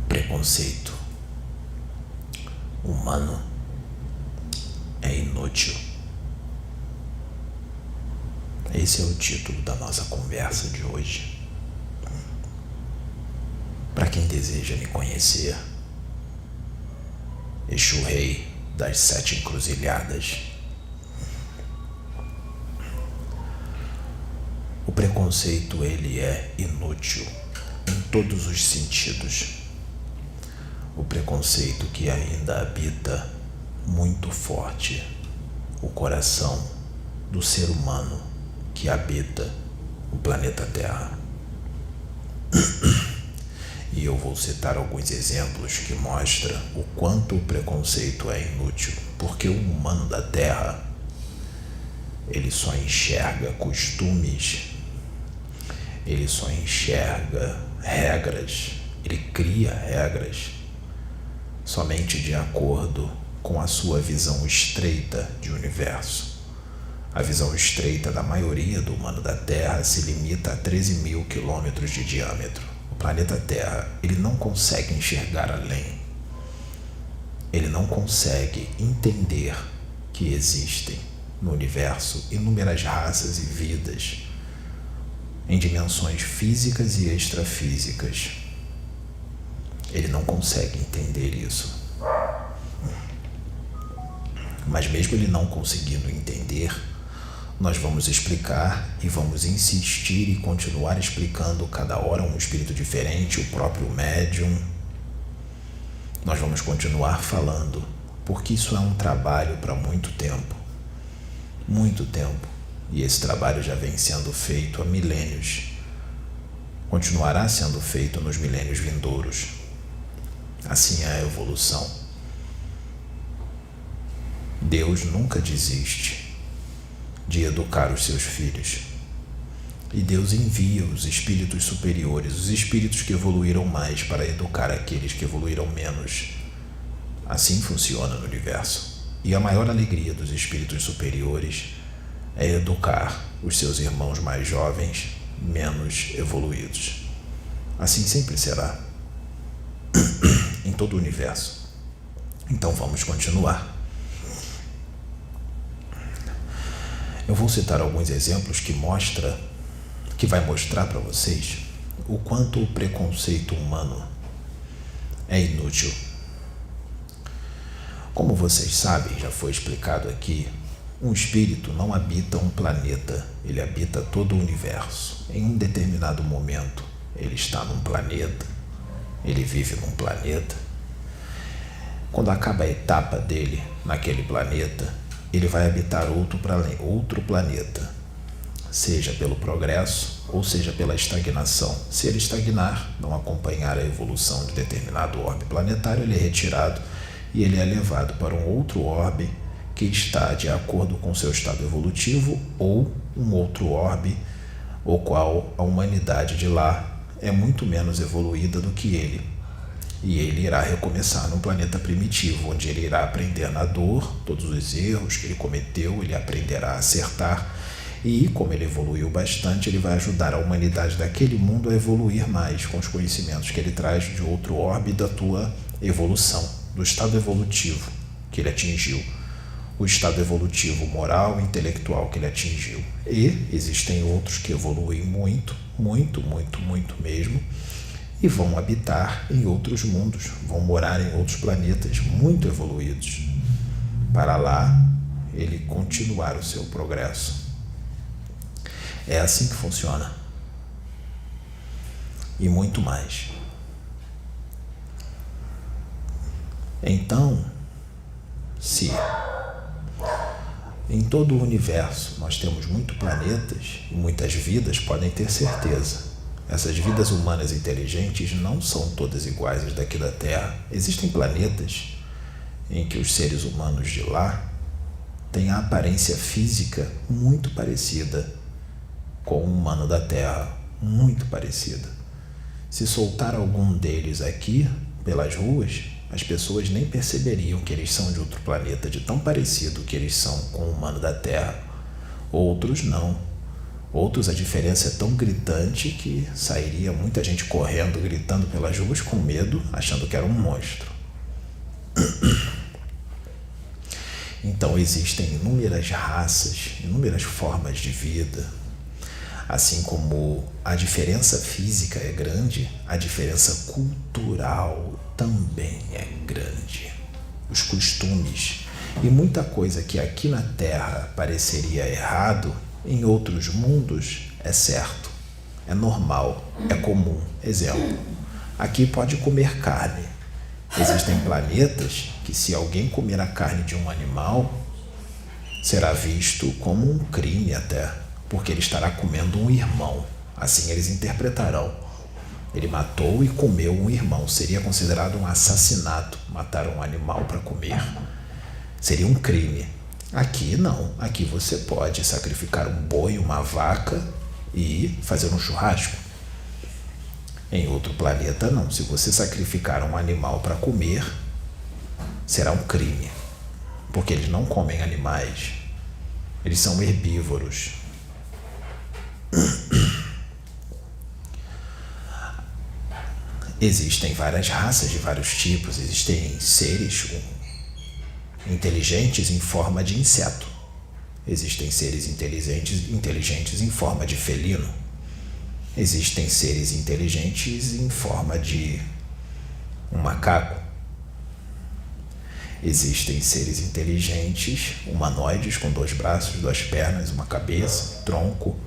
Preconceito humano é inútil. Esse é o título da nossa conversa de hoje. Para quem deseja me conhecer, Exu Rei das 7 Encruzilhadas. O preconceito, ele é inútil em todos os sentidos. O preconceito que ainda habita muito forte o coração do ser humano que habita o planeta Terra. E eu vou citar alguns exemplos que mostram o quanto o preconceito é inútil, porque o humano da Terra, ele só enxerga costumes, ele só enxerga regras, ele cria regras somente de acordo com a sua visão estreita de universo. A visão estreita da maioria do humano da Terra se limita a 13 mil quilômetros de diâmetro. O planeta Terra, ele não consegue enxergar além. Ele não consegue entender que existem no universo inúmeras raças e vidas em dimensões físicas e extrafísicas. Ele não consegue entender isso. Mas mesmo ele não conseguindo entender, nós vamos explicar e vamos insistir e continuar explicando cada hora um espírito diferente, o próprio médium. Nós vamos continuar falando, porque isso é um trabalho para muito tempo. Muito tempo. E esse trabalho já vem sendo feito há milênios. Continuará sendo feito nos milênios vindouros. Assim é a evolução. Deus nunca desiste de educar os seus filhos. E Deus envia os espíritos superiores, os espíritos que evoluíram mais, para educar aqueles que evoluíram menos. Assim funciona no universo. E a maior alegria dos espíritos superiores é educar os seus irmãos mais jovens, menos evoluídos. Assim sempre será em todo o universo. Então vamos continuar. Eu vou citar alguns exemplos que vai mostrar para vocês o quanto o preconceito humano é inútil. Como vocês sabem, já foi explicado aqui, um espírito não habita um planeta, ele habita todo o universo. Em um determinado momento, ele está num planeta, ele vive num planeta. Quando acaba a etapa dele naquele planeta, ele vai habitar outro planeta, seja pelo progresso ou seja pela estagnação. Se ele estagnar, não acompanhar a evolução de determinado orbe planetário, ele é retirado e ele é levado para um outro orbe que está de acordo com seu estado evolutivo, ou um outro orbe o qual a humanidade de lá é muito menos evoluída do que ele. E ele irá recomeçar num planeta primitivo, onde ele irá aprender na dor todos os erros que ele cometeu, ele aprenderá a acertar, e como ele evoluiu bastante, ele vai ajudar a humanidade daquele mundo a evoluir mais com os conhecimentos que ele traz de outro orbe da tua evolução, do estado evolutivo que ele atingiu, o estado evolutivo moral e intelectual que ele atingiu. E existem outros que evoluem muito, muito, muito, muito mesmo, e vão habitar em outros mundos, vão morar em outros planetas muito evoluídos, para lá ele continuar o seu progresso. É assim que funciona. E muito mais. Então, se em todo o universo nós temos muitos planetas e muitas vidas, podem ter certeza. Essas vidas humanas inteligentes não são todas iguais às daqui da Terra. Existem planetas em que os seres humanos de lá têm a aparência física muito parecida com o humano da Terra, muito parecida. Se soltar algum deles aqui pelas ruas, as pessoas nem perceberiam que eles são de outro planeta, de tão parecido que eles são com o humano da Terra. Outros não. Outros a diferença é tão gritante que sairia muita gente correndo, gritando pelas ruas com medo, achando que era um monstro. Então existem inúmeras raças, inúmeras formas de vida. Assim como a diferença física é grande, a diferença cultural também é grande. Os costumes e muita coisa que aqui na Terra pareceria errado, em outros mundos é certo, é normal, é comum. Exemplo, aqui pode comer carne. Existem planetas que, se alguém comer a carne de um animal, será visto como um crime até, porque ele estará comendo um irmão. Assim eles interpretarão. Ele matou e comeu um irmão. Seria considerado um assassinato matar um animal para comer. Seria um crime. Aqui não. Aqui você pode sacrificar um boi, uma vaca e fazer um churrasco. Em outro planeta não. Se você sacrificar um animal para comer, será um crime. Porque eles não comem animais. Eles são herbívoros. Existem várias raças de vários tipos. Existem seres inteligentes em forma de inseto. Existem seres inteligentes em forma de felino. Existem seres inteligentes em forma de um macaco. Existem seres inteligentes humanoides com 2 braços, 2 pernas, uma cabeça, tronco,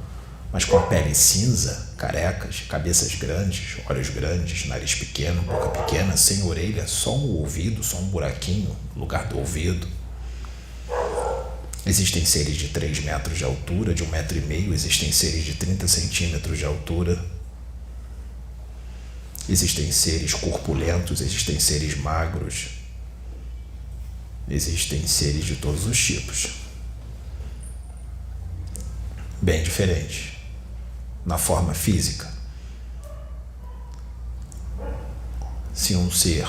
mas com a pele cinza, carecas, cabeças grandes, olhos grandes, nariz pequeno, boca pequena, sem orelha, só um ouvido, só um buraquinho no lugar do ouvido. Existem seres de 3 metros de altura, de 1,5 metro, existem seres de 30 centímetros de altura. Existem seres corpulentos, existem seres magros. Existem seres de todos os tipos. Bem diferentes. Na forma física. Se um ser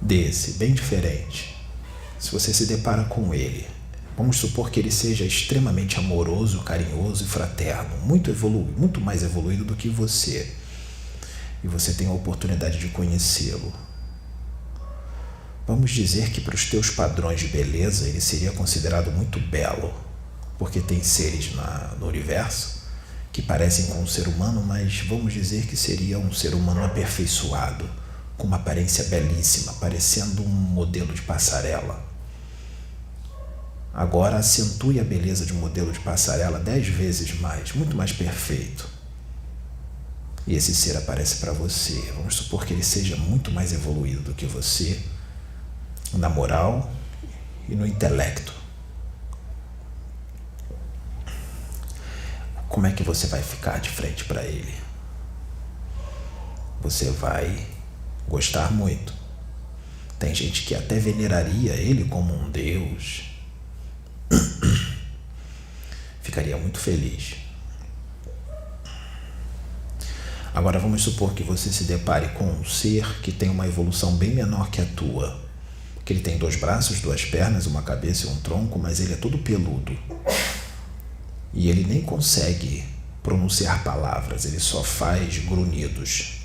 desse, bem diferente, se você se depara com ele, vamos supor que ele seja extremamente amoroso, carinhoso e fraterno, muito mais evoluído do que você, e você tem a oportunidade de conhecê-lo. Vamos dizer que para os teus padrões de beleza ele seria considerado muito belo, porque tem seres no universo que parecem com um ser humano, mas vamos dizer que seria um ser humano aperfeiçoado, com uma aparência belíssima, parecendo um modelo de passarela. Agora acentue a beleza de um modelo de passarela 10 vezes mais, muito mais perfeito. E esse ser aparece para você. Vamos supor que ele seja muito mais evoluído do que você, na moral e no intelecto. Como é que você vai ficar de frente para ele? Você vai gostar muito. Tem gente que até veneraria ele como um deus. Ficaria muito feliz. Agora vamos supor que você se depare com um ser que tem uma evolução bem menor que a tua. Que ele tem 2 braços, 2 pernas, uma cabeça e um tronco, mas ele é todo peludo. E ele nem consegue pronunciar palavras, ele só faz grunhidos.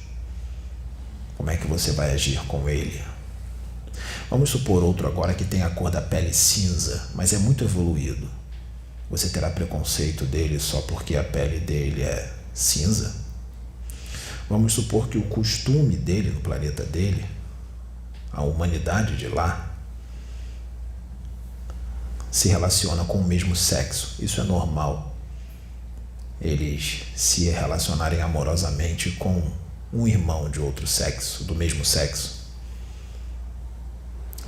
Como é que você vai agir com ele? Vamos supor outro agora que tem a cor da pele cinza, mas é muito evoluído. Você terá preconceito dele só porque a pele dele é cinza? Vamos supor que o costume dele no planeta dele, a humanidade de lá, se relaciona com o mesmo sexo. Isso é normal. Eles se relacionarem amorosamente com um irmão de outro sexo, do mesmo sexo.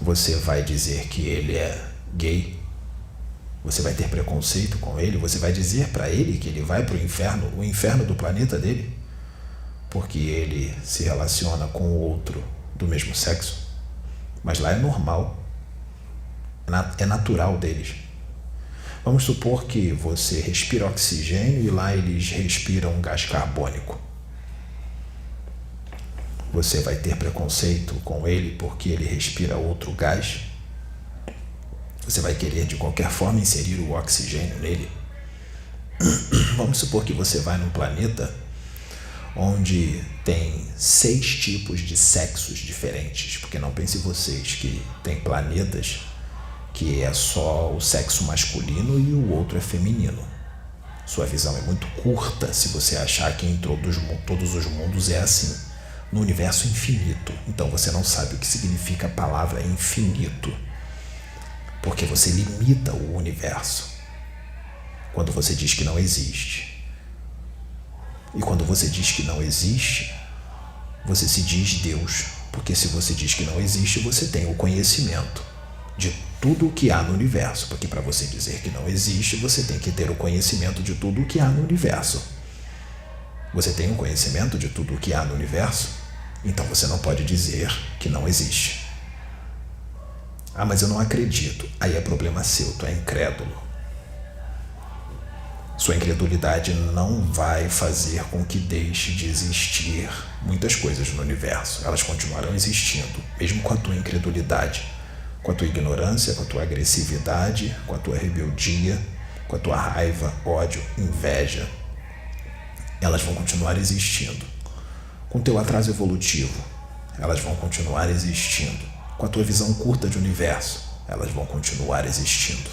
Você vai dizer que ele é gay? Você vai ter preconceito com ele? Você vai dizer para ele que ele vai para o inferno do planeta dele? Porque ele se relaciona com outro do mesmo sexo? Mas lá é normal. É natural deles. Vamos supor que você respira oxigênio e lá eles respiram gás carbônico. Você vai ter preconceito com ele porque ele respira outro gás? Você vai querer de qualquer forma inserir o oxigênio nele? Vamos supor que você vai num planeta onde tem 6 tipos de sexos diferentes, porque não pense vocês que tem planetas que é só o sexo masculino e o outro é feminino. Sua visão é muito curta se você achar que em todos os mundos é assim. No universo infinito. Então você não sabe o que significa a palavra infinito, porque você limita o universo quando você diz que não existe. E quando você diz que não existe, você se diz Deus, porque se você diz que não existe, você tem o conhecimento de tudo o que há no universo, porque para você dizer que não existe, você tem que ter o conhecimento de tudo o que há no universo. Você tem o conhecimento de tudo o que há no universo? Então você não pode dizer que não existe. Ah, mas eu não acredito. Aí é problema seu, tu é incrédulo. Sua incredulidade não vai fazer com que deixe de existir muitas coisas no universo. Elas continuarão existindo, mesmo com a tua incredulidade, com a tua ignorância, com a tua agressividade, com a tua rebeldia, com a tua raiva, ódio, inveja. Elas vão continuar existindo. Com o teu atraso evolutivo, elas vão continuar existindo. Com a tua visão curta de universo, elas vão continuar existindo.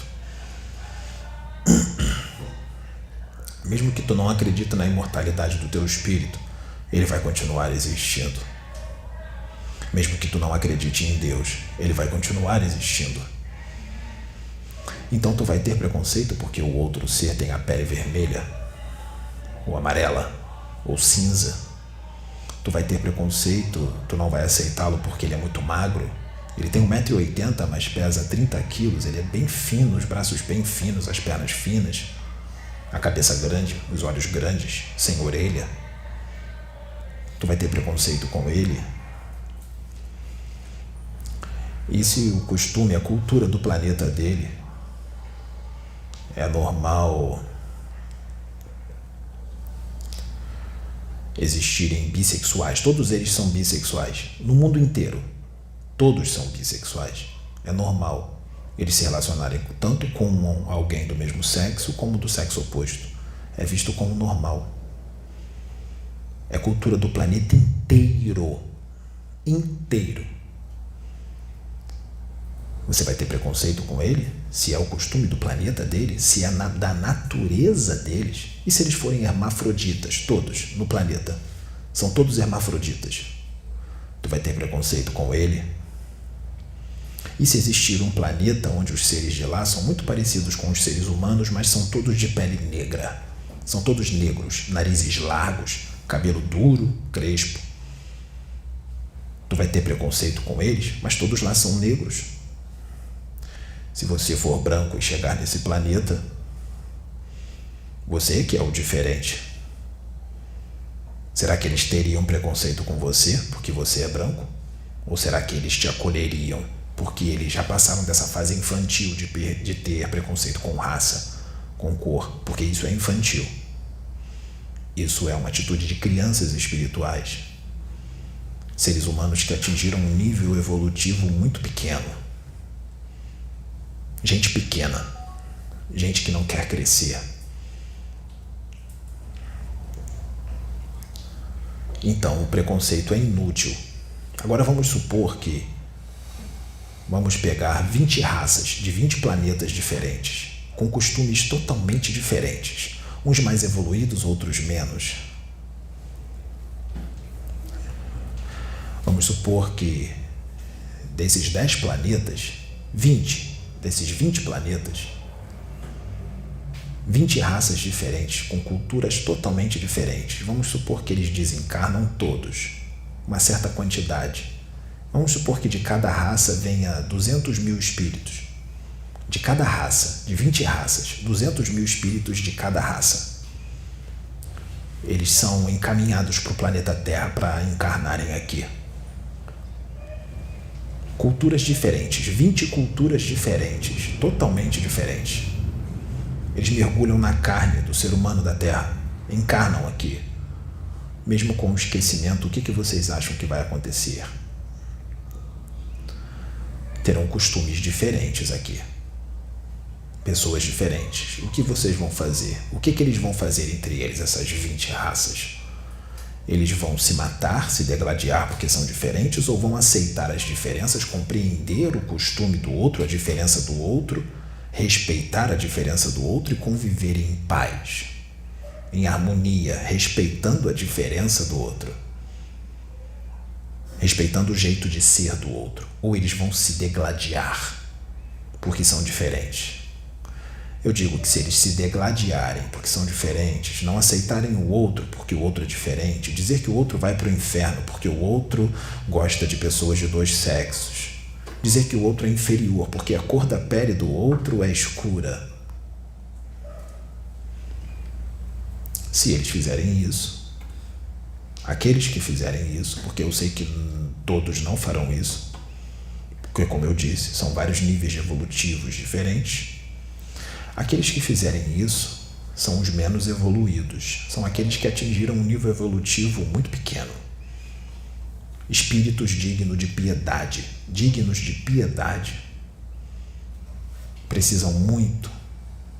Mesmo que tu não acredite na imortalidade do teu espírito, ele vai continuar existindo. Mesmo que tu não acredite em Deus, ele vai continuar existindo. Então tu vai ter preconceito porque o outro ser tem a pele vermelha, ou amarela, ou cinza. Tu vai ter preconceito, tu não vai aceitá-lo porque ele é muito magro. Ele tem 1,80 m, mas pesa 30 kg, ele é bem fino, os braços bem finos, as pernas finas, a cabeça grande, os olhos grandes, sem orelha. Tu vai ter preconceito com ele. E se o costume, a cultura do planeta dele é normal existirem bissexuais, todos eles são bissexuais, no mundo inteiro, todos são bissexuais, é normal eles se relacionarem tanto com alguém do mesmo sexo como do sexo oposto, é visto como normal, é cultura do planeta inteiro. Você vai ter preconceito com ele? Se é o costume do planeta dele? Se é da natureza deles? E se eles forem hermafroditas, todos no planeta? São todos hermafroditas. Tu vai ter preconceito com ele? E se existir um planeta onde os seres de lá são muito parecidos com os seres humanos, mas são todos de pele negra? São todos negros, narizes largos, cabelo duro, crespo. Tu vai ter preconceito com eles? Mas todos lá são negros. Se você for branco e chegar nesse planeta, você que é o diferente. Será que eles teriam preconceito com você porque você é branco? Ou será que eles te acolheriam porque eles já passaram dessa fase infantil de ter preconceito com raça, com cor? Porque isso é infantil. Isso é uma atitude de crianças espirituais. Seres humanos que atingiram um nível evolutivo muito pequeno. Gente pequena, gente que não quer crescer. Então o preconceito é inútil. Agora vamos supor que vamos pegar 20 raças de 20 planetas diferentes, com costumes totalmente diferentes, uns mais evoluídos, outros menos. Vamos supor que desses 10 planetas, 20 planetas, 20 raças diferentes, com culturas totalmente diferentes. Vamos supor que eles desencarnam todos, uma certa quantidade. Vamos supor que de cada raça venha 200 mil espíritos. De cada raça, de 20 raças, 200 mil espíritos de cada raça. Eles são encaminhados para o planeta Terra para encarnarem aqui. Culturas diferentes, 20 culturas diferentes, totalmente diferentes. Eles mergulham na carne do ser humano da Terra, encarnam aqui. Mesmo com o esquecimento, o que vocês acham que vai acontecer? Terão costumes diferentes aqui. Pessoas diferentes. O que vocês vão fazer? O que eles vão fazer entre eles, essas 20 raças? Eles vão se matar, se degladiar porque são diferentes, ou vão aceitar as diferenças, compreender o costume do outro, a diferença do outro, respeitar a diferença do outro e conviver em paz, em harmonia, respeitando a diferença do outro, respeitando o jeito de ser do outro? Ou eles vão se degladiar porque são diferentes? Eu digo que se eles se degladiarem porque são diferentes, não aceitarem o outro porque o outro é diferente, dizer que o outro vai para o inferno porque o outro gosta de pessoas de 2 sexos, dizer que o outro é inferior porque a cor da pele do outro é escura. Se eles fizerem isso, aqueles que fizerem isso, porque eu sei que todos não farão isso, porque, como eu disse, são vários níveis evolutivos diferentes. Aqueles que fizerem isso são os menos evoluídos, são aqueles que atingiram um nível evolutivo muito pequeno. Espíritos dignos de piedade, precisam muito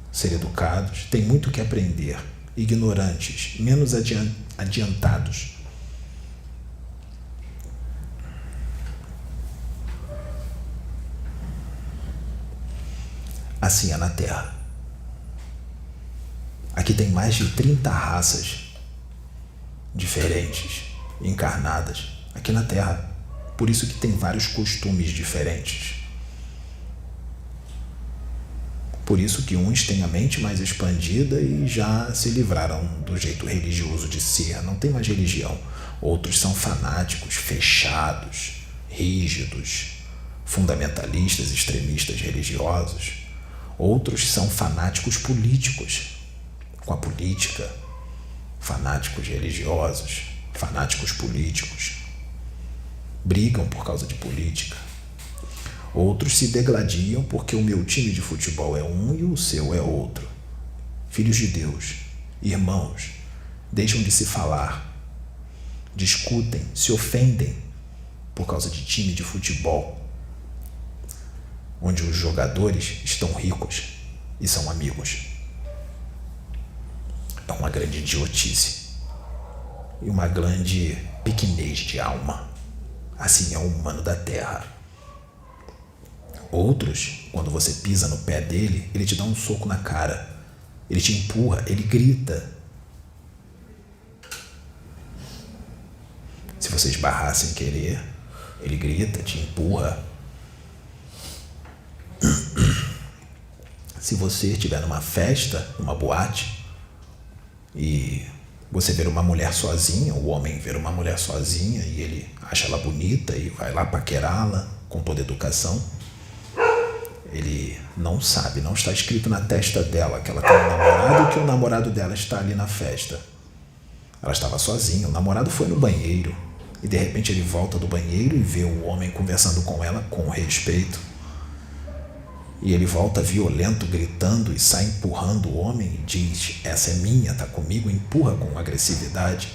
ser educados, têm muito que aprender, ignorantes, menos adiantados. Assim é na Terra. Aqui tem mais de 30 raças diferentes, encarnadas, aqui na Terra. Por isso que tem vários costumes diferentes. Por isso que uns têm a mente mais expandida e já se livraram do jeito religioso de ser, não tem mais religião. Outros são fanáticos, fechados, rígidos, fundamentalistas, extremistas religiosos. Outros são fanáticos políticos, com a política, fanáticos religiosos, fanáticos políticos, brigam por causa de política. Outros se degladiam porque o meu time de futebol é um e o seu é outro. Filhos de Deus, irmãos, deixam de se falar, discutem, se ofendem por causa de time de futebol, onde os jogadores estão ricos e são amigos. É uma grande idiotice e uma grande pequenez de alma. Assim é o humano da Terra. Outros, quando você pisa no pé dele, ele te dá um soco na cara, ele te empurra, ele grita. Se você esbarrar sem querer, ele grita, te empurra. Se você estiver numa festa, numa boate, e você ver uma mulher sozinha, o homem ver uma mulher sozinha e ele acha ela bonita e vai lá paquerá-la com toda educação, ele não sabe, não está escrito na testa dela que ela tem um namorado e que o namorado dela está ali na festa. Ela estava sozinha, o namorado foi no banheiro e de repente ele volta do banheiro e vê o homem conversando com ela com respeito. E ele volta violento, gritando e sai empurrando o homem e diz: essa é minha, tá comigo, empurra com agressividade.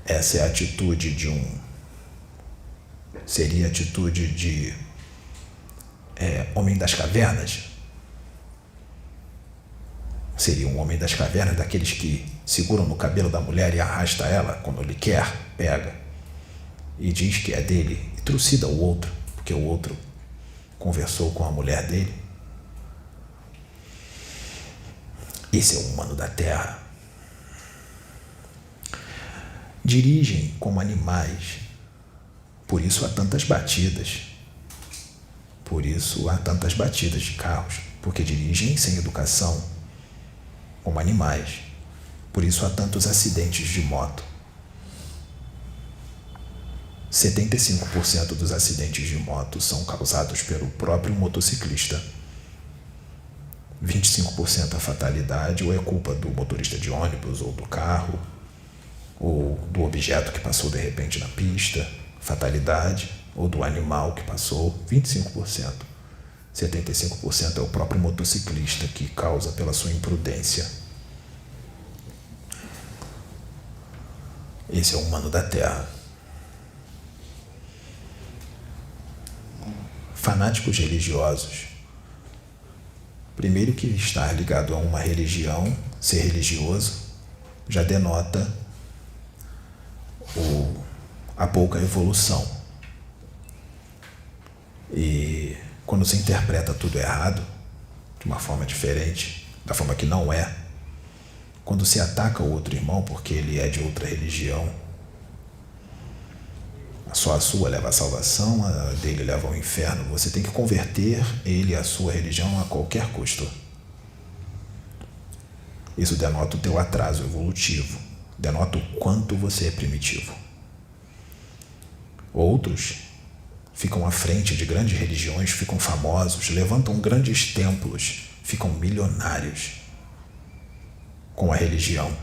Essa é a atitude de seria a atitude de homem das cavernas. Seria um homem das cavernas, daqueles que seguram no cabelo da mulher e arrasta ela quando ele quer, pega e diz que é dele e trucida o outro, porque o outro conversou com a mulher dele. Esse é o humano da Terra. Dirigem como animais, por isso há tantas batidas. Por isso há tantas batidas de carros, porque dirigem sem educação, como animais. Por isso há tantos acidentes de moto. 75% dos acidentes de moto são causados pelo próprio motociclista. 25% a fatalidade ou é culpa do motorista de ônibus ou do carro, ou do objeto que passou de repente na pista, fatalidade, ou do animal que passou, 25%. 75% é o próprio motociclista que causa pela sua imprudência. Esse é o humano da Terra. Fanáticos religiosos. Primeiro que estar ligado a uma religião, ser religioso, já denota a pouca evolução. E quando se interpreta tudo errado, de uma forma diferente, da forma que não é, quando se ataca o outro irmão porque ele é de outra religião, só a sua leva à salvação, a dele leva ao inferno, você tem que converter ele à sua religião a qualquer custo. Isso denota o teu atraso evolutivo, denota o quanto você é primitivo. Outros ficam à frente de grandes religiões, ficam famosos, levantam grandes templos, ficam milionários com a religião.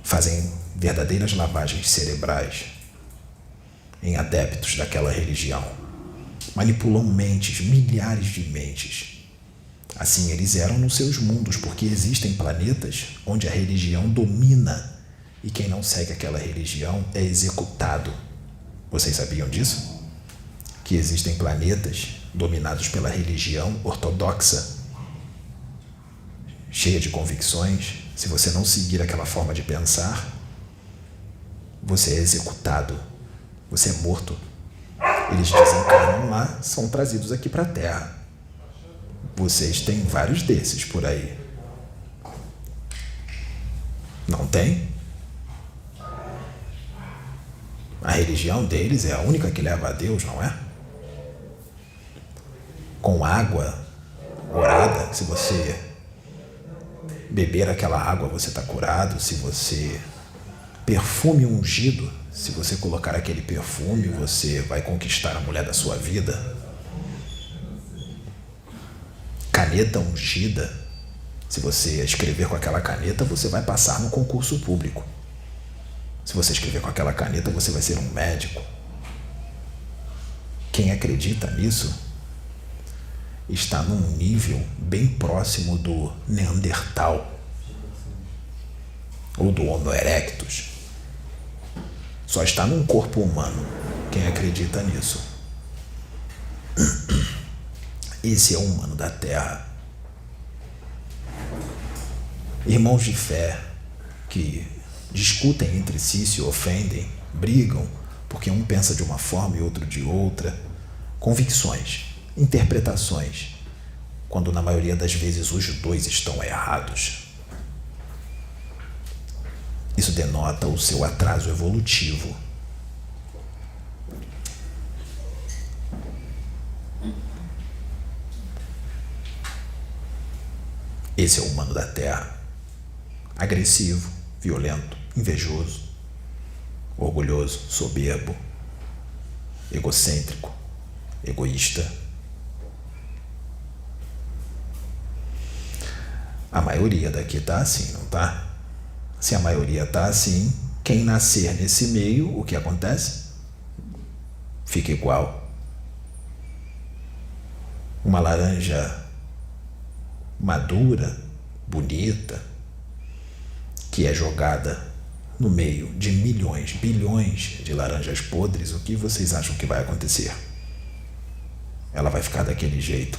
Fazem verdadeiras lavagens cerebrais em adeptos daquela religião. Manipulam mentes, milhares de mentes. Assim eles eram nos seus mundos, porque existem planetas onde a religião domina e quem não segue aquela religião é executado. Vocês sabiam disso? Que existem planetas dominados pela religião ortodoxa, cheia de convicções. Se você não seguir aquela forma de pensar, você é executado, você é morto. Eles desencarnam lá, são trazidos aqui para a Terra. Vocês têm vários desses por aí. Não tem? A religião deles é a única que leva a Deus, não é? Com água orada, se você beber aquela água, você está curado. Se você perfume ungido, se você colocar aquele perfume, você vai conquistar a mulher da sua vida. Caneta ungida, se você escrever com aquela caneta, você vai passar no concurso público. Se você escrever com aquela caneta, você vai ser um médico. Quem acredita nisso está num nível bem próximo do Neandertal ou do Homo erectus. Só está num corpo humano quem acredita nisso. Esse é o humano da Terra. Irmãos de fé que discutem entre si, se ofendem, brigam, porque um pensa de uma forma e outro de outra. Convicções, interpretações, quando na maioria das vezes os dois estão errados. Isso denota o seu atraso evolutivo. Esse é o humano da Terra. Agressivo, violento, invejoso, orgulhoso, soberbo, egocêntrico, egoísta. A maioria daqui tá assim, não tá? Se a maioria tá assim, quem nascer nesse meio, o que acontece? Fica igual. Uma laranja madura, bonita, que é jogada no meio de milhões, bilhões de laranjas podres, o que vocês acham que vai acontecer? Ela vai ficar daquele jeito.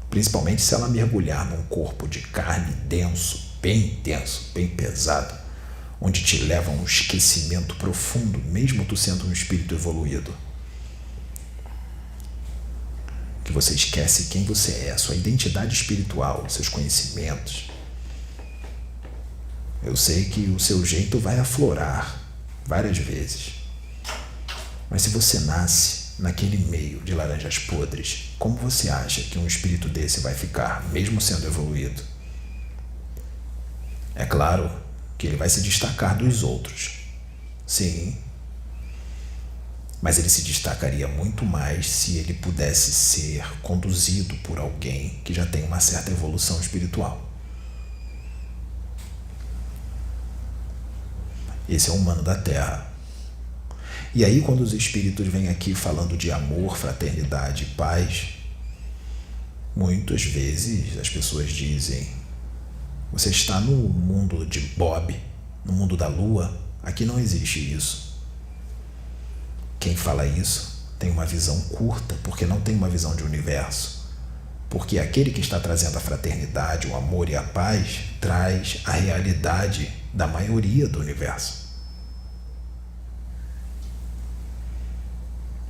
Principalmente se ela mergulhar num corpo de carne denso, bem pesado, onde te leva a um esquecimento profundo, mesmo tu sendo um espírito evoluído. Que você esquece quem você é, sua identidade espiritual, seus conhecimentos. Eu sei que o seu jeito vai aflorar várias vezes. Mas se você nasce naquele meio de laranjas podres, como você acha que um espírito desse vai ficar, mesmo sendo evoluído? É claro que ele vai se destacar dos outros. Sim. Mas ele se destacaria muito mais se ele pudesse ser conduzido por alguém que já tem uma certa evolução espiritual. Esse é o humano da Terra. E aí, quando os espíritos vêm aqui falando de amor, fraternidade e paz, muitas vezes as pessoas dizem: você está no mundo de Bob, no mundo da Lua, aqui não existe isso. Quem fala isso tem uma visão curta, porque não tem uma visão de universo. Porque aquele que está trazendo a fraternidade, o amor e a paz, traz a realidade da maioria do universo.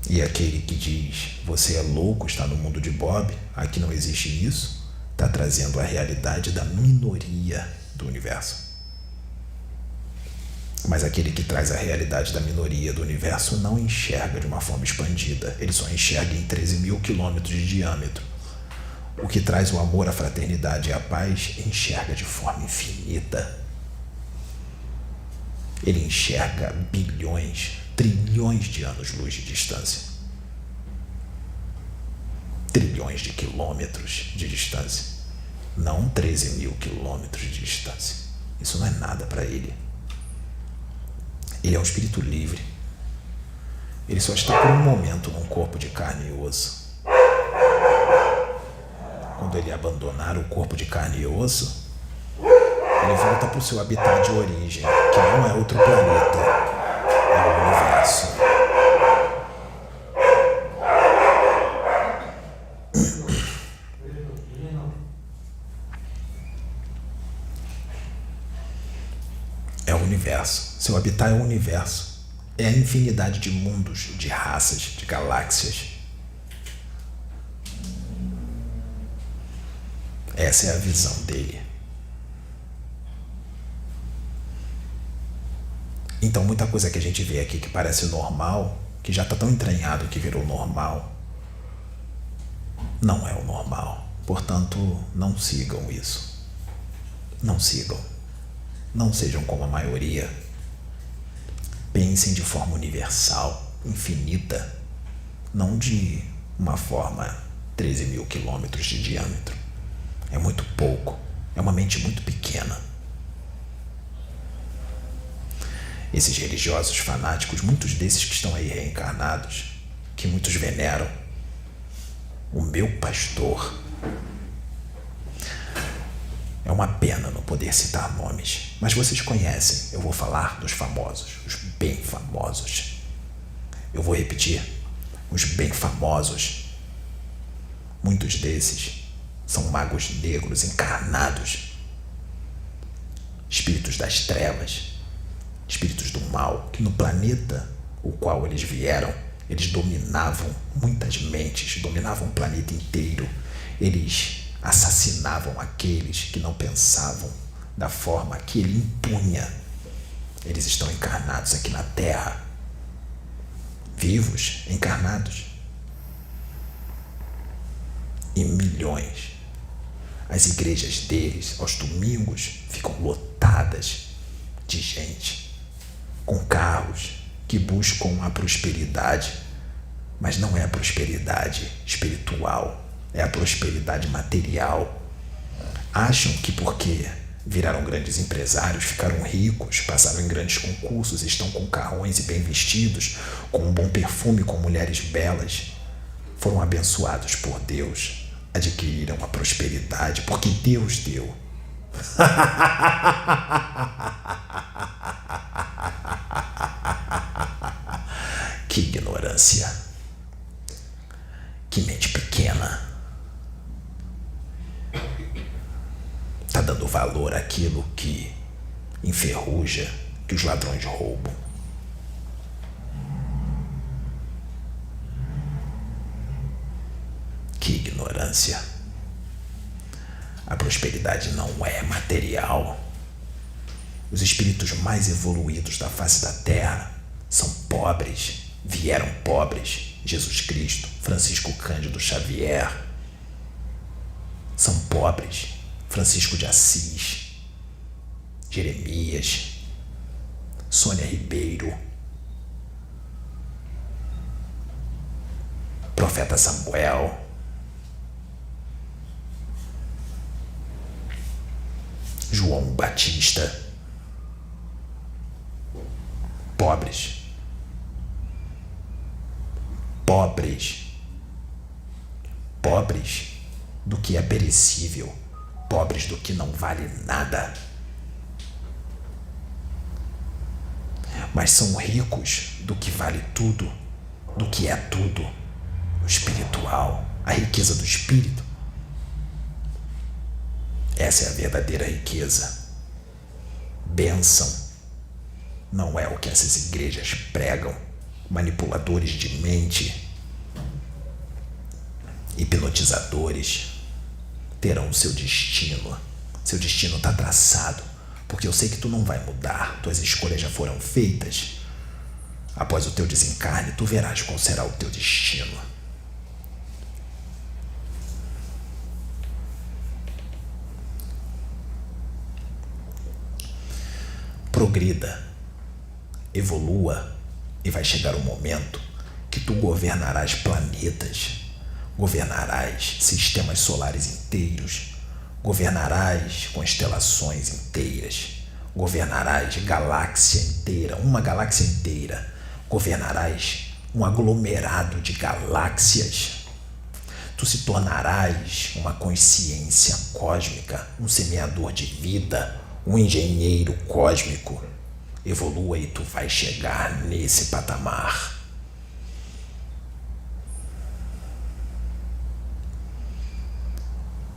E aquele que diz, você é louco, está no mundo de Bob, aqui não existe isso, está trazendo a realidade da minoria do universo. Mas aquele que traz a realidade da minoria do universo não enxerga de uma forma expandida, ele só enxerga em 13 mil quilômetros de diâmetro. O que traz o amor, a fraternidade e a paz enxerga de forma infinita. Ele enxerga bilhões, trilhões de anos-luz de distância. Trilhões de quilômetros de distância. Não 13 mil quilômetros de distância. Isso não é nada para ele. Ele é um espírito livre. Ele só está por um momento num corpo de carne e osso. Quando ele abandonar o corpo de carne e osso, ele volta para o seu habitat de origem, que não é outro planeta, é o universo. É o universo. Seu habitat é o universo. É a infinidade de mundos, de raças, de galáxias. Essa é a visão dele. Então, muita coisa que a gente vê aqui que parece normal, que já está tão entranhado que virou normal, não é o normal. Portanto, não sigam isso. Não sigam. Não sejam como a maioria. Pensem de forma universal, infinita, não de uma forma 13 mil quilômetros de diâmetro. É muito pouco. É uma mente muito pequena. Esses religiosos fanáticos, muitos desses que estão aí reencarnados, que muitos veneram, o meu pastor, é uma pena não poder citar nomes, mas vocês conhecem, eu vou falar dos famosos, os bem famosos. Eu vou repetir, os bem famosos. Muitos desses são magos negros encarnados, espíritos das trevas, espíritos do mal, que no planeta o qual eles vieram, eles dominavam muitas mentes, dominavam o planeta inteiro. Eles assassinavam aqueles que não pensavam da forma que ele impunha. Eles estão encarnados aqui na Terra, vivos, encarnados, em milhões. As igrejas deles, aos domingos, ficam lotadas de gente, com carros que buscam a prosperidade, mas não é a prosperidade espiritual, é a prosperidade material. Acham que porque viraram grandes empresários, ficaram ricos, passaram em grandes concursos, estão com carrões e bem vestidos, com um bom perfume, com mulheres belas, foram abençoados por Deus, adquiriram a prosperidade porque Deus deu. Que ignorância, que mente pequena. Tá dando valor àquilo que enferruja, que os ladrões roubam. Que ignorância. A prosperidade não é material. Os espíritos mais evoluídos da face da Terra são pobres, vieram pobres. Jesus Cristo, Francisco Cândido Xavier, são pobres. Francisco de Assis, Jeremias, Sônia Ribeiro, Profeta Samuel, João Batista, pobres, pobres, pobres do que é perecível, pobres do que não vale nada, mas são ricos do que vale tudo, do que é tudo, o espiritual, a riqueza do espírito. Essa é a verdadeira riqueza. Bênção não é o que essas igrejas pregam, manipuladores de mente, hipnotizadores terão o seu destino. Seu destino está traçado, porque eu sei que tu não vai mudar, tuas escolhas já foram feitas. Após o teu desencarne, tu verás qual será o teu destino. Progrida, evolua, e vai chegar o momento que tu governarás planetas, governarás sistemas solares inteiros, governarás constelações inteiras, governarás galáxia inteira, uma galáxia inteira, governarás um aglomerado de galáxias. Tu se tornarás uma consciência cósmica, um semeador de vida, um engenheiro cósmico. Evolua e tu vai chegar nesse patamar.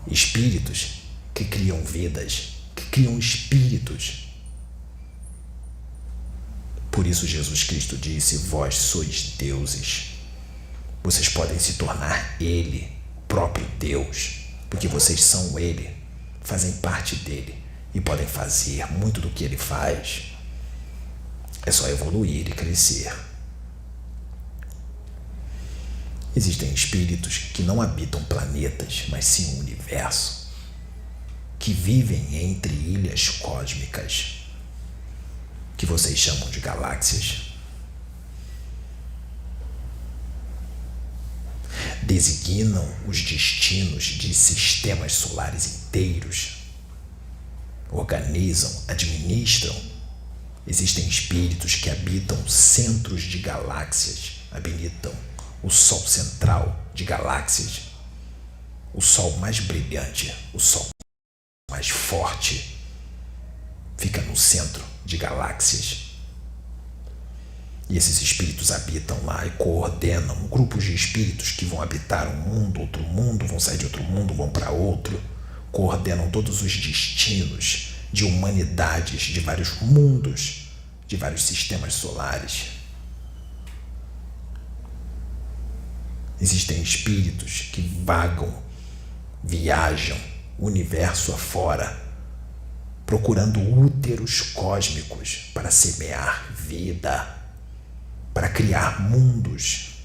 Espíritos que criam vidas, que criam espíritos. Por isso Jesus Cristo disse: vós sois deuses. Vocês podem se tornar Ele, o próprio Deus, porque vocês são Ele, fazem parte dele e podem fazer muito do que Ele faz. É só evoluir e crescer. Existem espíritos que não habitam planetas, mas sim o universo, que vivem entre ilhas cósmicas, que vocês chamam de galáxias. Designam os destinos de sistemas solares inteiros, organizam, administram. Existem espíritos que habitam centros de galáxias, habitam o Sol central de galáxias, o Sol mais brilhante, o Sol mais forte, fica no centro de galáxias. E esses espíritos habitam lá e coordenam grupos de espíritos que vão habitar um mundo, outro mundo, vão sair de outro mundo, vão para outro, coordenam todos os destinos de humanidades, de vários mundos, de vários sistemas solares. Existem espíritos que vagam, viajam o universo afora, procurando úteros cósmicos para semear vida, para criar mundos,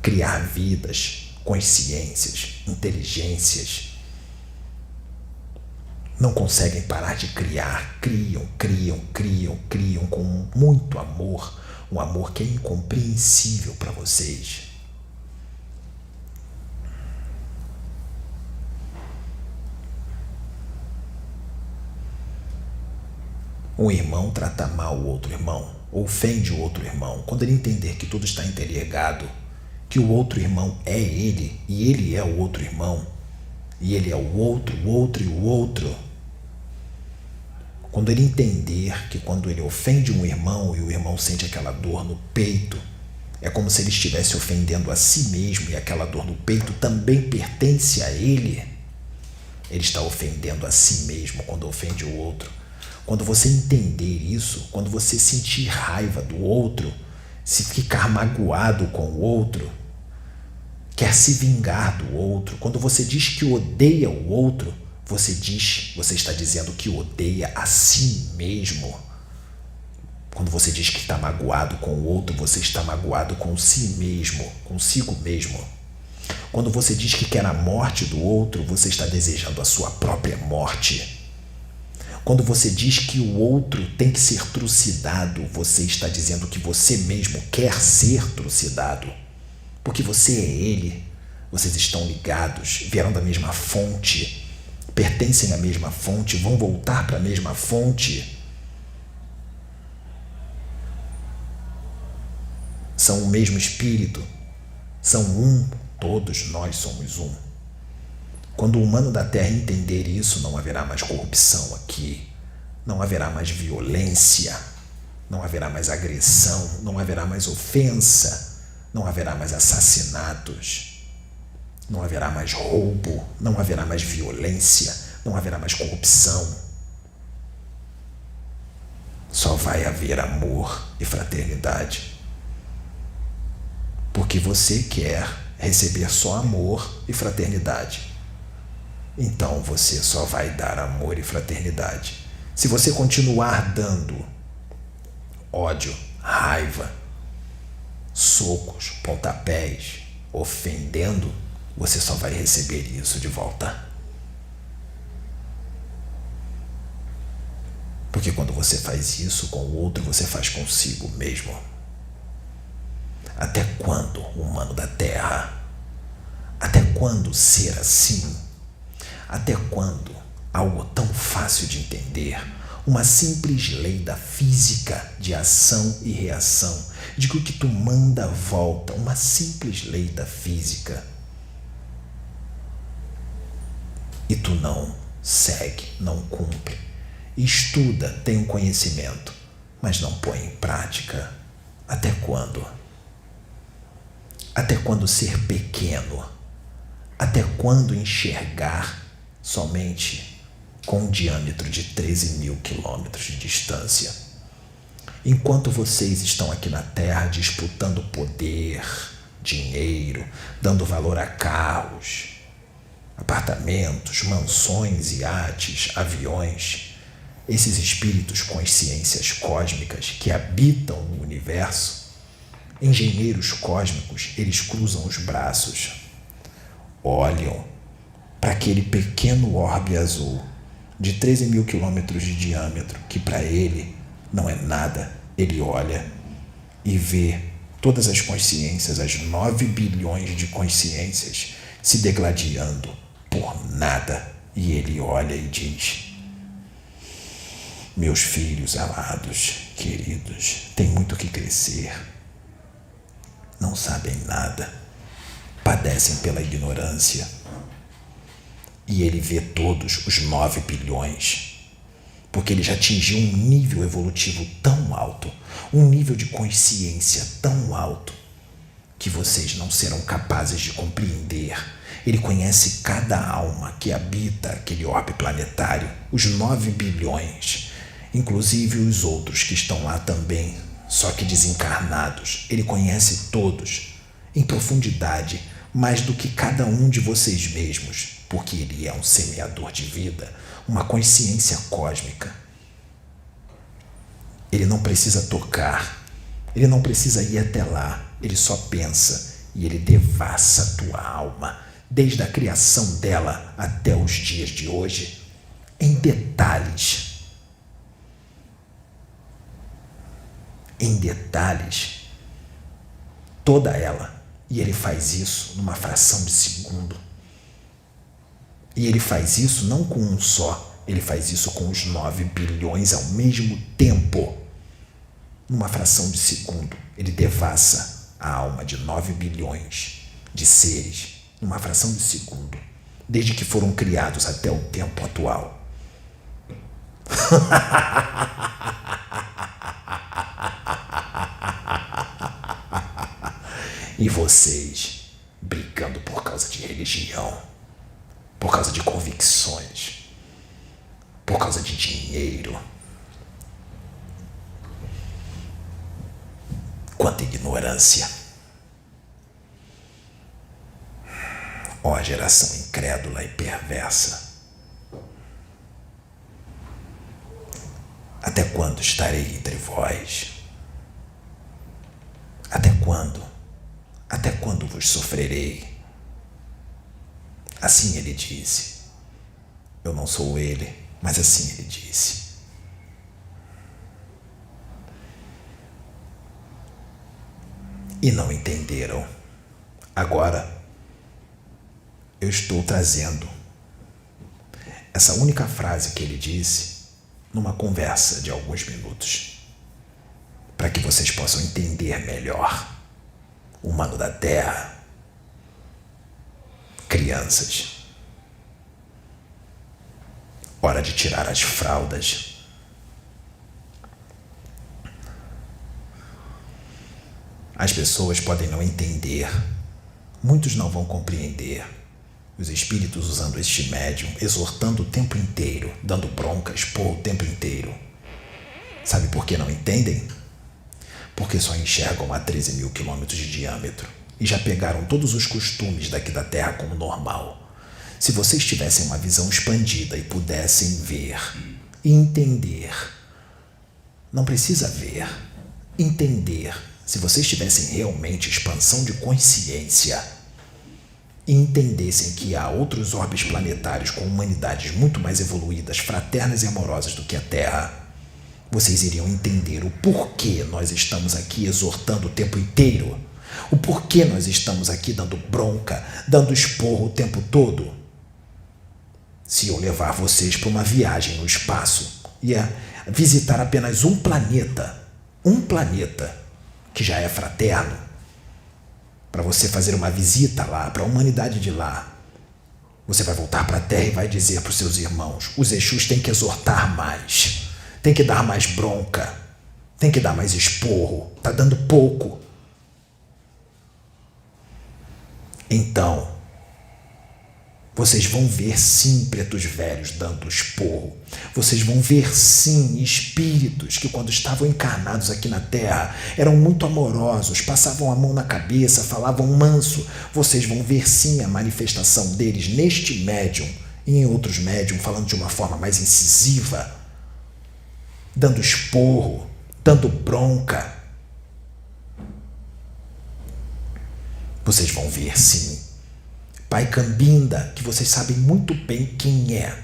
criar vidas, consciências, inteligências. Não conseguem parar de criar, criam com muito amor, um amor que é incompreensível para vocês. Um irmão trata mal o outro irmão, ofende o outro irmão, quando ele entender que tudo está interligado, que o outro irmão é ele e ele é o outro irmão, e ele é o outro e o outro. Quando ele entender que quando ele ofende um irmão e o irmão sente aquela dor no peito, é como se ele estivesse ofendendo a si mesmo e aquela dor no peito também pertence a ele. Ele está ofendendo a si mesmo quando ofende o outro. Quando você entender isso, quando você sentir raiva do outro, se ficar magoado com o outro, quer se vingar do outro. Quando você diz que odeia o outro, você está dizendo que odeia a si mesmo. Quando você diz que está magoado com o outro, você está magoado com si mesmo, consigo mesmo. Quando você diz que quer a morte do outro, você está desejando a sua própria morte. Quando você diz que o outro tem que ser trucidado, você está dizendo que você mesmo quer ser trucidado. Porque você é ele. Vocês estão ligados, vieram da mesma fonte, pertencem à mesma fonte, vão voltar para a mesma fonte. São o mesmo espírito, são um, todos nós somos um. Quando o humano da Terra entender isso, não haverá mais corrupção aqui, não haverá mais violência, não haverá mais agressão, não haverá mais ofensa, não haverá mais assassinatos, não haverá mais roubo, não haverá mais violência, não haverá mais corrupção. Só vai haver amor e fraternidade. Porque você quer receber só amor e fraternidade. Então você só vai dar amor e fraternidade. Se você continuar dando ódio, raiva, socos, pontapés, ofendendo, você só vai receber isso de volta. Porque quando você faz isso com o outro, você faz consigo mesmo. Até quando, humano da Terra? Até quando ser assim? Até quando algo tão fácil de entender, uma simples lei da física de ação e reação, de que o que tu manda volta, uma simples lei da física, e tu não segue, não cumpre, estuda, tem um conhecimento, mas não põe em prática? Até quando? Até quando ser pequeno? Até quando enxergar somente com um diâmetro de 13 mil quilômetros de distância? Enquanto vocês estão aqui na Terra disputando poder, dinheiro, dando valor a carros, apartamentos, mansões, iates, aviões, esses espíritos consciências cósmicas que habitam o universo, engenheiros cósmicos, eles cruzam os braços, olham para aquele pequeno orbe azul de 13 mil quilômetros de diâmetro, que para ele não é nada. Ele olha e vê todas as consciências, as 9 bilhões de consciências se degladiando por nada. E ele olha e diz: meus filhos amados, queridos, têm muito que crescer. Não sabem nada, padecem pela ignorância. E ele vê todos os 9 bilhões, porque ele já atingiu um nível evolutivo tão alto, um nível de consciência tão alto, que vocês não serão capazes de compreender. Ele conhece cada alma que habita aquele orbe planetário, os 9 bilhões, inclusive os outros que estão lá também, só que desencarnados. Ele conhece todos, em profundidade, mais do que cada um de vocês mesmos, porque ele é um semeador de vida, uma consciência cósmica. Ele não precisa tocar, ele não precisa ir até lá, ele só pensa e ele devassa a tua alma, desde a criação dela até os dias de hoje, em detalhes. Em detalhes, toda ela. E ele faz isso numa fração de segundo. E ele faz isso não com um só, ele faz isso com os 9 bilhões ao mesmo tempo. Numa fração de segundo, ele devassa a alma de 9 bilhões de seres, numa fração de segundo, desde que foram criados até o tempo atual. E vocês brigando por causa de religião, por causa de convicções, por causa de dinheiro. Quanta ignorância! Ó geração incrédula e perversa, até quando estarei entre vós? Até quando? Até quando vos sofrerei? Assim ele disse. Eu não sou ele, mas assim ele disse. E não entenderam. Agora, eu estou trazendo essa única frase que ele disse numa conversa de alguns minutos, para que vocês possam entender melhor. Humano da Terra, crianças, hora de tirar as fraldas. As pessoas podem não entender, muitos não vão compreender. Os espíritos usando este médium, exortando o tempo inteiro, dando bronca, expor o tempo inteiro. Sabe por que não entendem? Porque só enxergam a 13 mil quilômetros de diâmetro e já pegaram todos os costumes daqui da Terra como normal. Se vocês tivessem uma visão expandida e pudessem ver e entender, não precisa ver, entender. Se vocês tivessem realmente expansão de consciência e entendessem que há outros orbes planetários com humanidades muito mais evoluídas, fraternas e amorosas do que a Terra, vocês iriam entender o porquê nós estamos aqui exortando o tempo inteiro, o porquê nós estamos aqui dando bronca, dando esporro o tempo todo. Se eu levar vocês para uma viagem no espaço e visitar apenas um planeta que já é fraterno, para você fazer uma visita lá, para a humanidade de lá, você vai voltar para a Terra e vai dizer para os seus irmãos: os Exus têm que exortar mais, tem que dar mais bronca, tem que dar mais esporro, está dando pouco. Então, vocês vão ver sim pretos velhos dando esporro. Vocês vão ver sim espíritos que quando estavam encarnados aqui na Terra eram muito amorosos, passavam a mão na cabeça, falavam manso. Vocês vão ver sim a manifestação deles neste médium e em outros médium falando de uma forma mais incisiva, dando esporro, dando bronca. Vocês vão ver sim Pai Cambinda, que vocês sabem muito bem quem é,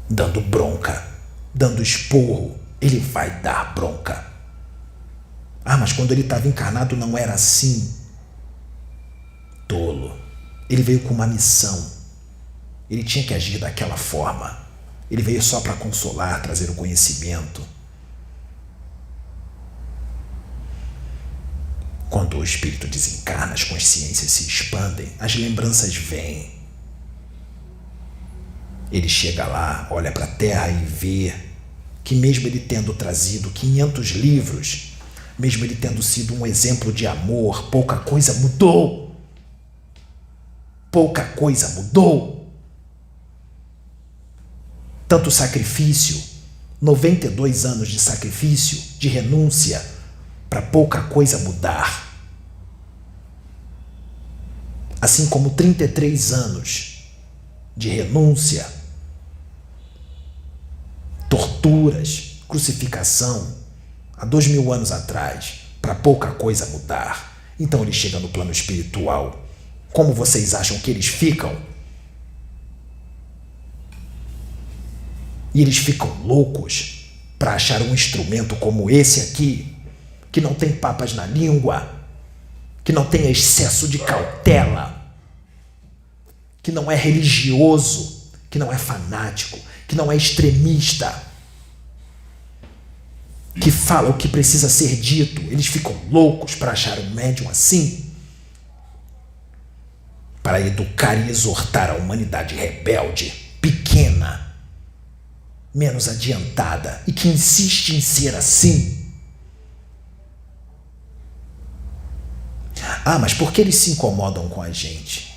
dando bronca, dando esporro. Ele vai dar bronca. Ah, mas quando ele estava encarnado não era assim. Tolo. Ele veio com uma missão. Ele tinha que agir daquela forma. Ele veio só para consolar, trazer o conhecimento. Quando o espírito desencarna, as consciências se expandem, as lembranças vêm. Ele chega lá, olha para a Terra e vê que mesmo ele tendo trazido 500 livros, mesmo ele tendo sido um exemplo de amor, pouca coisa mudou. Pouca coisa mudou. Tanto sacrifício, 92 anos de sacrifício, de renúncia, para pouca coisa mudar. Assim como 33 anos de renúncia, torturas, crucificação, há 2000 anos atrás, para pouca coisa mudar. Então ele chega no plano espiritual. Como vocês acham que eles ficam? E eles ficam loucos para achar um instrumento como esse aqui, que não tem papas na língua, que não tem excesso de cautela, que não é religioso, que não é fanático, que não é extremista, que fala o que precisa ser dito. Eles ficam loucos para achar um médium assim, para educar e exortar a humanidade rebelde, pequena, menos adiantada e que insiste em ser assim. Ah, mas por que eles se incomodam com a gente?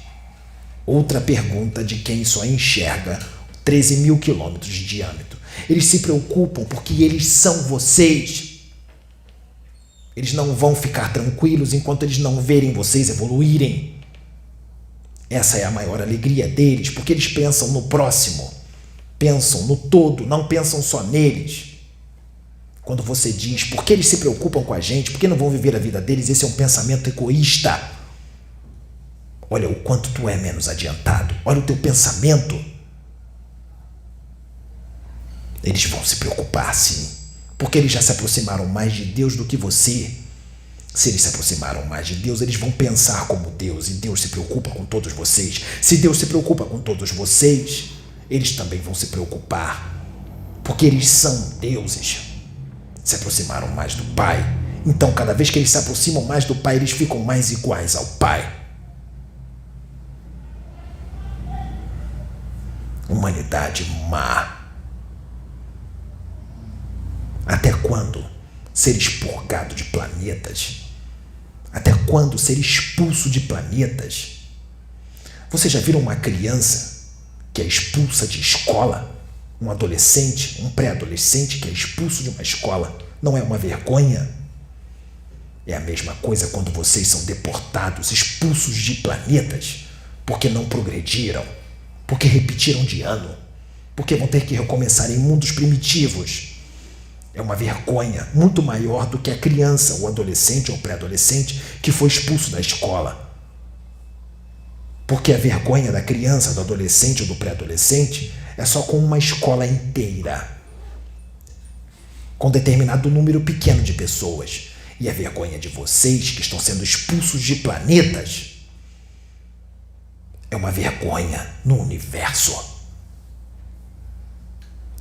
Outra pergunta de quem só enxerga 13 mil quilômetros de diâmetro. Eles se preocupam porque eles são vocês. Eles não vão ficar tranquilos enquanto eles não verem vocês evoluírem. Essa é a maior alegria deles, porque eles pensam no próximo, pensam no todo, não pensam só neles. Quando você diz por que eles se preocupam com a gente, por que não vão viver a vida deles, esse é um pensamento egoísta. Olha o quanto tu é menos adiantado, olha o teu pensamento. Eles vão se preocupar, sim, porque eles já se aproximaram mais de Deus do que você. Se eles se aproximaram mais de Deus, eles vão pensar como Deus, e Deus se preocupa com todos vocês. Se Deus se preocupa com todos vocês, eles também vão se preocupar, porque eles são deuses. Se aproximaram mais do Pai, então cada vez que eles se aproximam mais do Pai, eles ficam mais iguais ao Pai. Humanidade má. Até quando ser expurgado de planetas? Até quando ser expulso de planetas? Você já viram uma criança que é expulsa de escola? Um adolescente, um pré-adolescente que é expulso de uma escola? Não é uma vergonha? É a mesma coisa quando vocês são deportados, expulsos de planetas, porque não progrediram, porque repetiram de ano, porque vão ter que recomeçar em mundos primitivos. É uma vergonha muito maior do que a criança, o adolescente ou pré-adolescente que foi expulso da escola. Porque a vergonha da criança, do adolescente ou do pré-adolescente é só com uma escola inteira, com determinado número pequeno de pessoas. E a vergonha de vocês que estão sendo expulsos de planetas é uma vergonha no universo.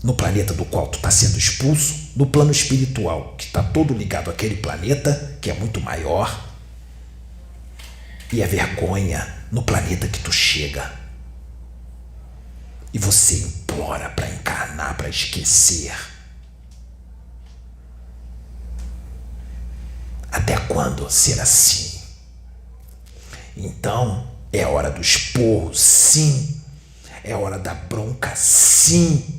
No planeta do qual tu está sendo expulso, no plano espiritual, que está todo ligado àquele planeta, que é muito maior, e a vergonha no planeta que tu chega. E você implora para encarnar, para esquecer. Até quando ser assim? Então, é hora do esporro, sim. É hora da bronca, sim.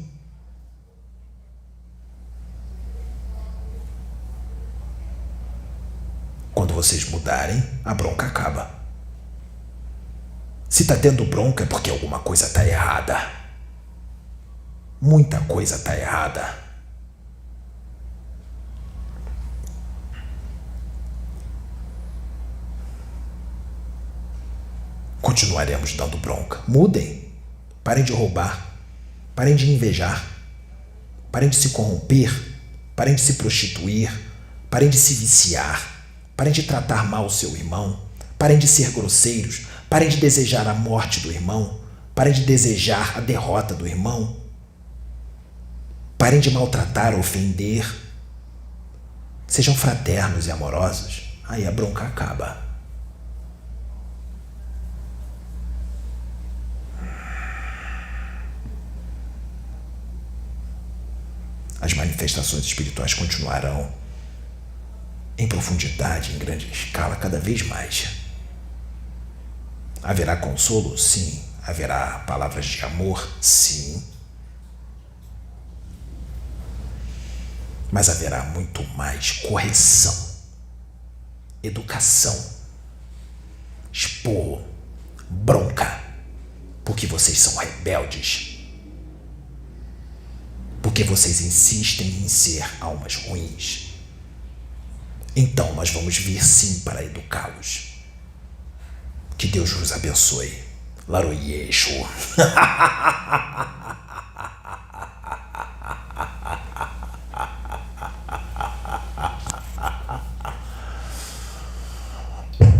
Quando vocês mudarem, a bronca acaba. Se tá tendo bronca é porque alguma coisa tá errada. Muita coisa tá errada. Continuaremos dando bronca. Mudem. Parem de roubar. Parem de invejar. Parem de se corromper. Parem de se prostituir. Parem de se viciar. Parem de tratar mal o seu irmão. Parem de ser grosseiros. Parem de desejar a morte do irmão. Parem de desejar a derrota do irmão. Parem de maltratar, ofender. Sejam fraternos e amorosos. Aí a bronca acaba. As manifestações espirituais continuarão em profundidade, em grande escala, cada vez mais. Haverá consolo? Sim. Haverá palavras de amor? Sim. Mas haverá muito mais correção, educação, esporro, bronca, porque vocês são rebeldes. Porque vocês insistem em ser almas ruins. Então nós vamos vir sim para educá-los. Que Deus vos abençoe. Laroyeixo.